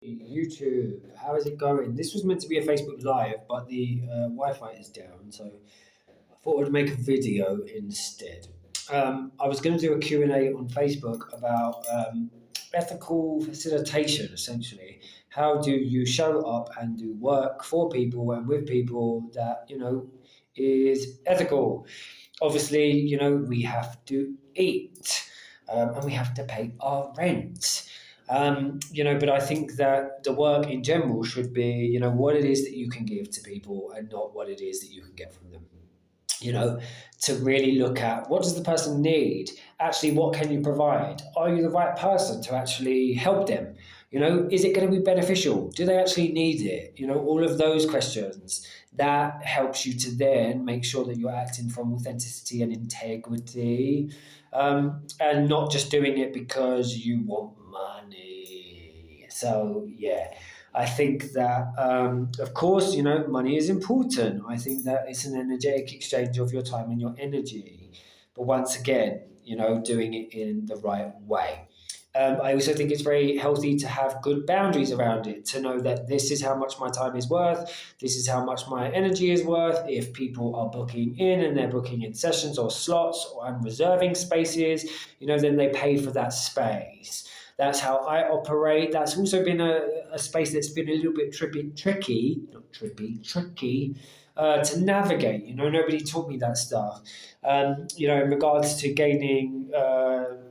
YouTube, how is it going? This was meant to be a Facebook Live, but the Wi-Fi is down, so I thought I'd make a video instead. I was going to do a Q&A on Facebook about ethical facilitation, essentially. How do you show up and do work for people and with people that, is ethical? Obviously, we have to eat, and we have to pay our rent. But I think that the work in general should be, what it is that you can give to people and not what it is that you can get from them. You know, to really look at what does the person need? Actually, what can you provide? Are you the right person to actually help them? Is it going to be beneficial? Do they actually need it? All of those questions that helps you to then make sure that you're acting from authenticity and integrity, and not just doing it because you want money. So, yeah. I think that, of course, money is important. I think that it's an energetic exchange of your time and your energy. But once again, doing it in the right way. I also think it's very healthy to have good boundaries around it, to know that this is how much my time is worth, this is how much my energy is worth. If people are booking in and they're booking in sessions or slots or I'm reserving spaces, then they pay for that space. That's how I operate. That's also been a space that's been a little bit tricky to navigate. Nobody taught me that stuff. In regards to gaining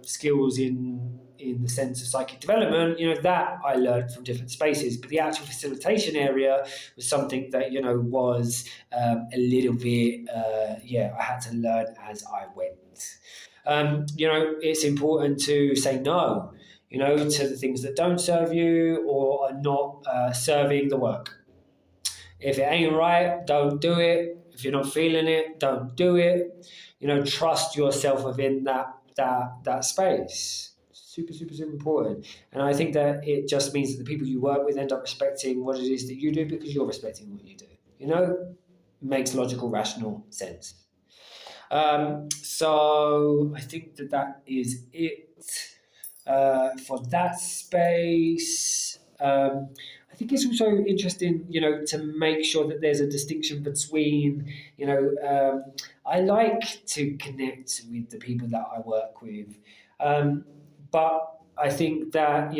skills in the sense of psychic development, that I learned from different spaces. But the actual facilitation area was something that, was a little bit, I had to learn as I went. It's important to say no, to the things that don't serve you or are not serving the work. If it ain't right, don't do it. If you're not feeling it, don't do it. Trust yourself within that space. Super, super, super important. And I think that it just means that the people you work with end up respecting what it is that you do because you're respecting what you do. Makes logical, rational sense. So I think that is it for that space. I think it's also interesting, to make sure that there's a distinction between, I like to connect with the people that I work with, but I think that,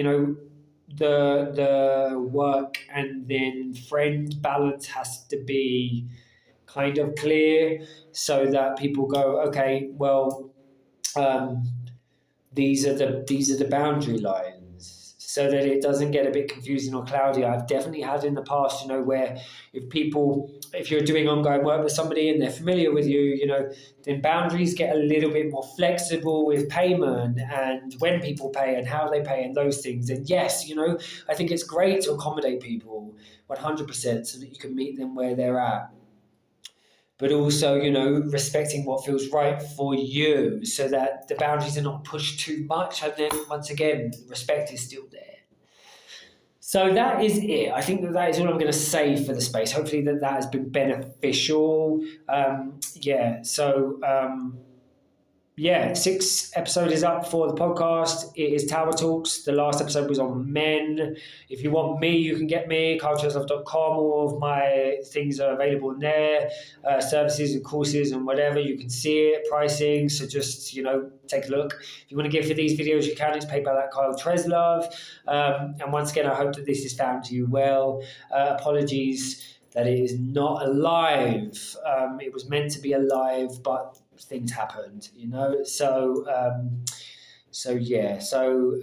the work and then friend balance has to be kind of clear so that people go, okay, well, um, these are the boundary lines so that it doesn't get a bit confusing or cloudy. I've definitely had in the past, where if you're doing ongoing work with somebody and they're familiar with you, then boundaries get a little bit more flexible with payment and when people pay and how they pay and those things. And yes, I think it's great to accommodate people 100% so that you can meet them where they're at, but also, respecting what feels right for you so that the boundaries are not pushed too much. And then once again, respect is still there. So that is it. I think that is all I'm going to say for the space. Hopefully that has been beneficial. Yeah. So, yeah, sixth episode is up for the podcast. It is Tower Talks. The last episode was on men. If you want me, you can get me, carlcheslov.com. All of my things are available in there, services and courses and whatever. You can see it, pricing. So just, take a look. If you want to give for these videos, you can. It's PayPal at Kyle Treslov. And once again, I hope that this has found you well. Apologies that it is not alive. It was meant to be alive, but things happened, so yeah. So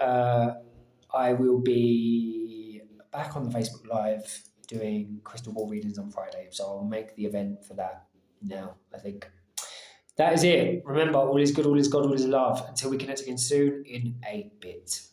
I will be back on the Facebook Live doing crystal ball readings on Friday, so I'll make the event for that now. I think that is it. Remember, all is good, all is God, all is love. Until we connect again soon in a bit.